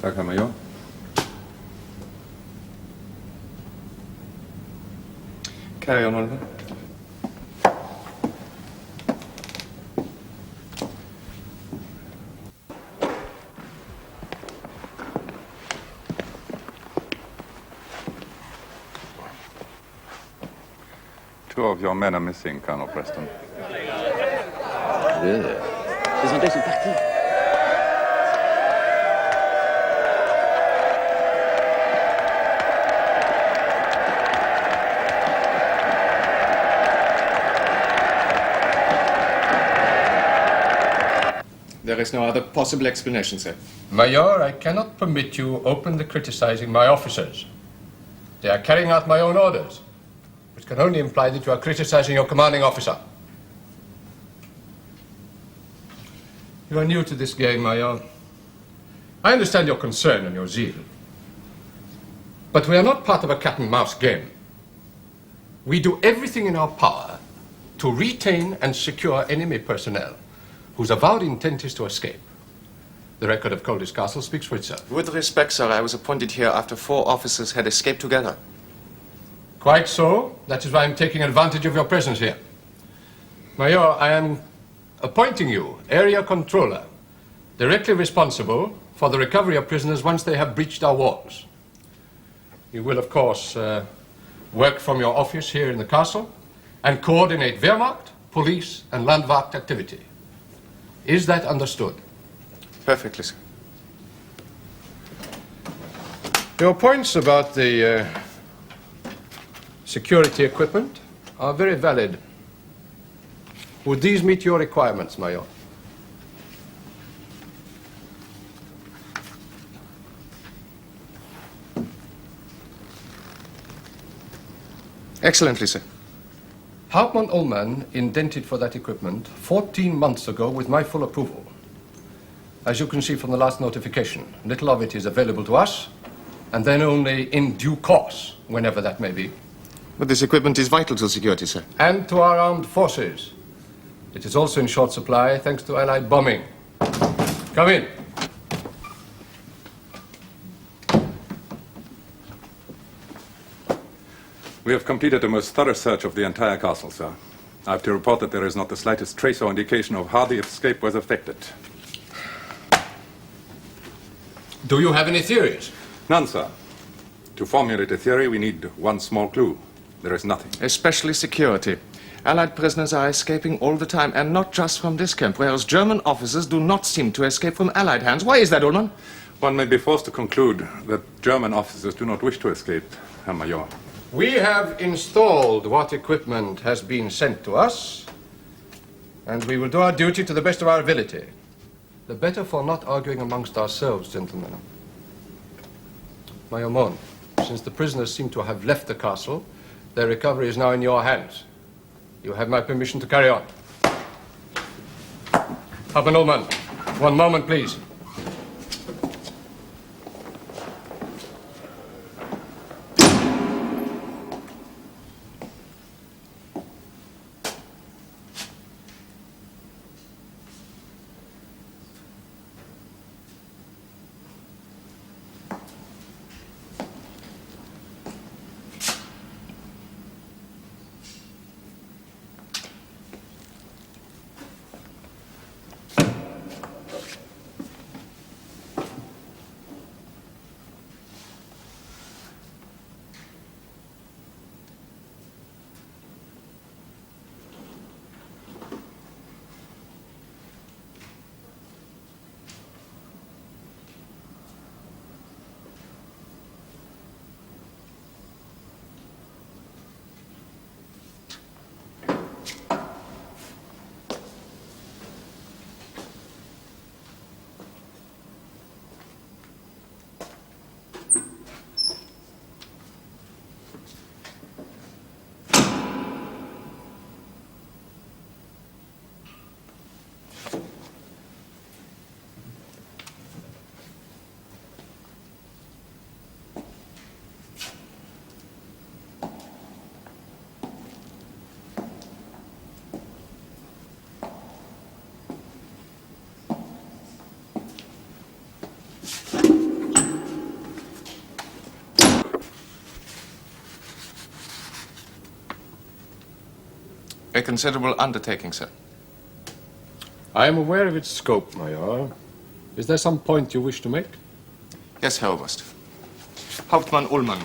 Tag, Herr Major. Carry on, Oliver. Two of your men are missing, Colonel Preston. Ils ont sont partis. There is no other possible explanation, sir. Major, I cannot permit you openly criticizing my officers. They are carrying out my own orders, which can only imply that you are criticizing your commanding officer. You are new to this game, Major. I understand your concern and your zeal. But we are not part of a cat-and-mouse game. We do everything in our power to retain and secure enemy personnel whose avowed intent is to escape. The record of Colditz Castle speaks for itself. With respect, sir, I was appointed here after 4 officers had escaped together. Quite so. That is why I'm taking advantage of your presence here. Major, I am appointing you area controller, directly responsible for the recovery of prisoners once they have breached our walls. You will, of course, work from your office here in the castle and coordinate Wehrmacht, police, and Landwacht activity. Is that understood? Perfectly, sir. Your points about the security equipment are very valid. Would these meet your requirements, Major? Excellently, sir. Hauptmann Ullmann indented for that equipment 14 months ago with my full approval. As you can see from the last notification, little of it is available to us, and then only in due course, whenever that may be. But this equipment is vital to security, sir. And to our armed forces. It is also in short supply thanks to Allied bombing. Come in. We have completed a most thorough search of the entire castle, sir. I have to report that there is not the slightest trace or indication of how the escape was effected. Do you have any theories? None, sir. To formulate a theory, we need one small clue. There is nothing. Especially security. Allied prisoners are escaping all the time, and not just from this camp, whereas German officers do not seem to escape from Allied hands. Why is that, Ullmann? One may be forced to conclude that German officers do not wish to escape, Herr Major. We have installed what equipment has been sent to us, and we will do our duty to the best of our ability. The better for not arguing amongst ourselves, gentlemen. Major Mohn, since the prisoners seem to have left the castle, their recovery is now in your hands. You have my permission to carry on. Hauptmann Ullmann, one moment, please. A considerable undertaking, sir. I am aware of its scope, Major. Is there some point you wish to make? Yes, Herr Oberst. Hauptmann Ullmann,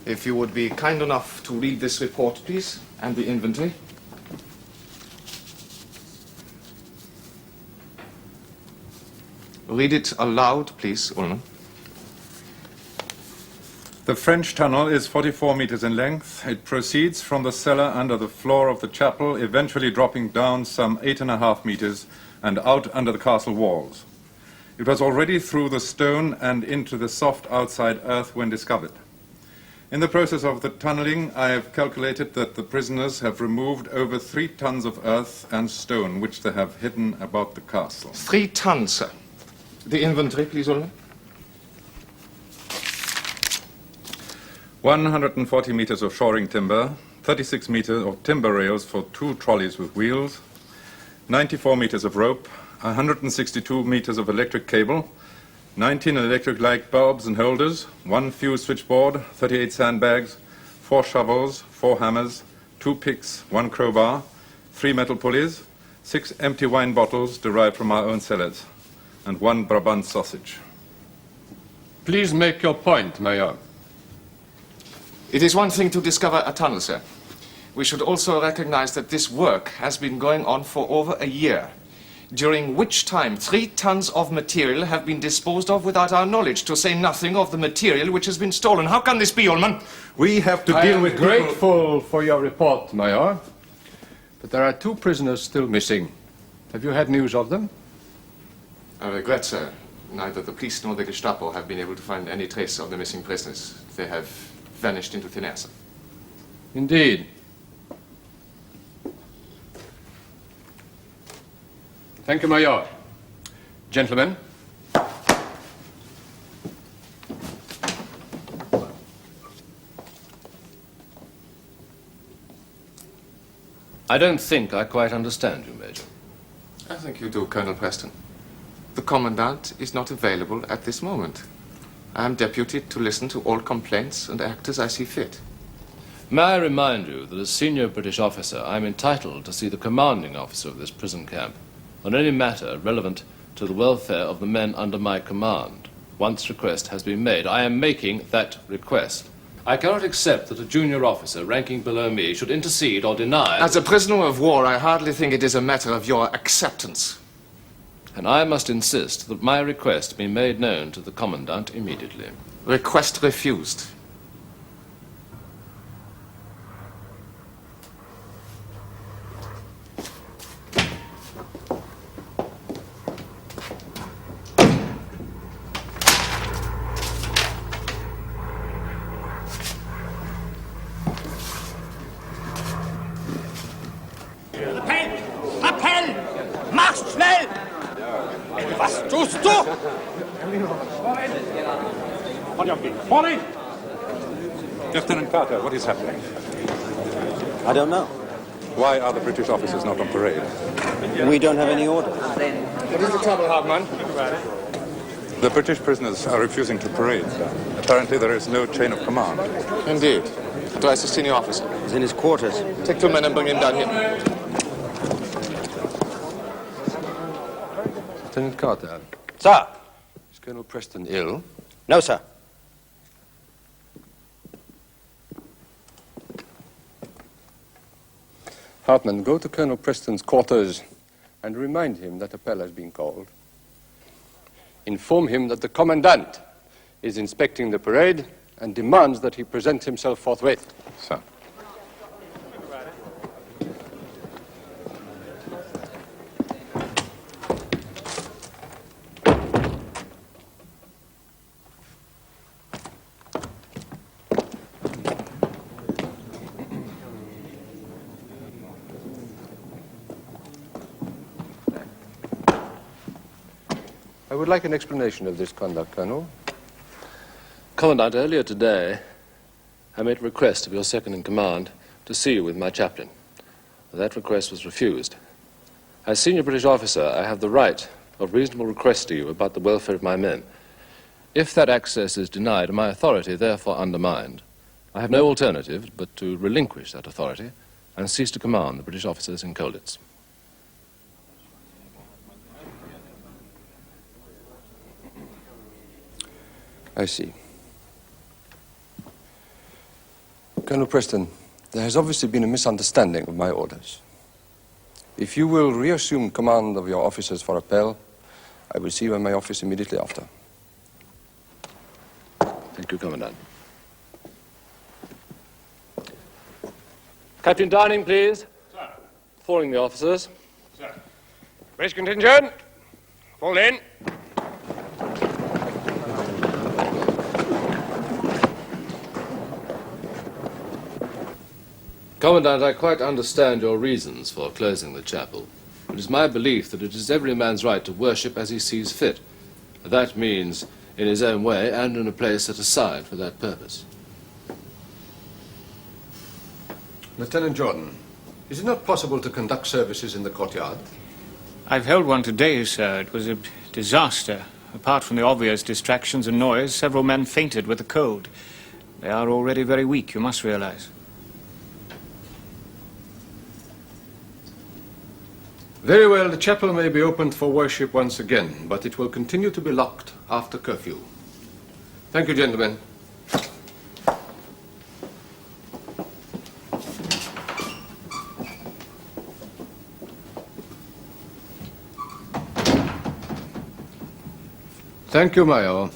if you would be kind enough to read this report, please, and the inventory. Read it aloud, please, Ullmann. The French tunnel is 44 meters in length. It proceeds from the cellar under the floor of the chapel, eventually dropping down some 8.5 meters and out under the castle walls. It was already through the stone and into the soft outside earth when discovered. In the process of the tunneling, I have calculated that the prisoners have removed over 3 tons of earth and stone, which they have hidden about the castle. 3 tons, sir. The inventory, please, Ullmann. 140 meters of shoring timber, 36 meters of timber rails for 2 trolleys with wheels, 94 meters of rope, 162 meters of electric cable, 19 electric light bulbs and holders, 1 fuse switchboard, 38 sandbags, 4 shovels, 4 hammers, 2 picks, 1 crowbar, 3 metal pulleys, 6 empty wine bottles derived from our own cellars, and 1 Brabant sausage. Please make your point, Major. It is one thing to discover a tunnel, sir. We should also recognize that this work has been going on for over a year, during which time 3 tons of material have been disposed of without our knowledge, to say nothing of the material which has been stolen. How can this be, Ullmann? We have to I deal am with grateful for your report, Major. But there are 2 prisoners still missing. Have you had news of them? I regret, sir. Neither the police nor the Gestapo have been able to find any trace of the missing prisoners. They have vanished into thin air, sir. Indeed. Thank you, Major. Gentlemen. I don't think I quite understand you, Major. I think you do, Colonel Preston. The Commandant is not available at this moment. I am deputed to listen to all complaints and act as I see fit. May I remind you that as senior British officer, I am entitled to see the commanding officer of this prison camp on any matter relevant to the welfare of the men under my command. Once request has been made, I am making that request. I cannot accept that a junior officer ranking below me should intercede or deny... As a prisoner of war, I hardly think it is a matter of your acceptance. And I must insist that my request be made known to the Commandant immediately. Request refused. Appell! Appell! Mach schnell! Was tust du? Vorne! Lieutenant Carter, what is happening? I don't know. Why are the British officers not on parade? We don't have any orders. What is the trouble, Hauptmann? The British prisoners are refusing to parade. Apparently there is no chain of command. Indeed. Do I see senior officer? He's in his quarters. Take 2 men and bring him down here. Lieutenant Carter, Sir? is Colonel Preston ill? No, sir. Hartman, go to Colonel Preston's quarters and remind him that appel has been called. Inform him that the Commandant is inspecting the parade and demands that he present himself forthwith. Sir. I would like an explanation of this conduct, Colonel. Commandant, earlier today, I made a request of your second-in-command to see you with my chaplain. That request was refused. As senior British officer, I have the right of reasonable request to you about the welfare of my men. If that access is denied, and my authority therefore undermined, I have no alternative but to relinquish that authority and cease to command the British officers in Colditz. I see. Colonel Preston, there has obviously been a misunderstanding of my orders. If you will reassume command of your officers for Appel, I will see you in my office immediately after. Thank you, Commandant. Captain Downing, please. Sir. Falling the officers. Sir. Race contingent. Fall in. Commandant, I quite understand your reasons for closing the chapel. It is my belief that it is every man's right to worship as he sees fit. That means in his own way and in a place set aside for that purpose. Lieutenant Jordan, is it not possible to conduct services in the courtyard? I've held one today, sir. It was a disaster. Apart from the obvious distractions and noise, several men fainted with the cold. They are already very weak, you must realize. Very well, the chapel may be opened for worship once again, but it will continue to be locked after curfew. Thank you, gentlemen. Thank you, Major.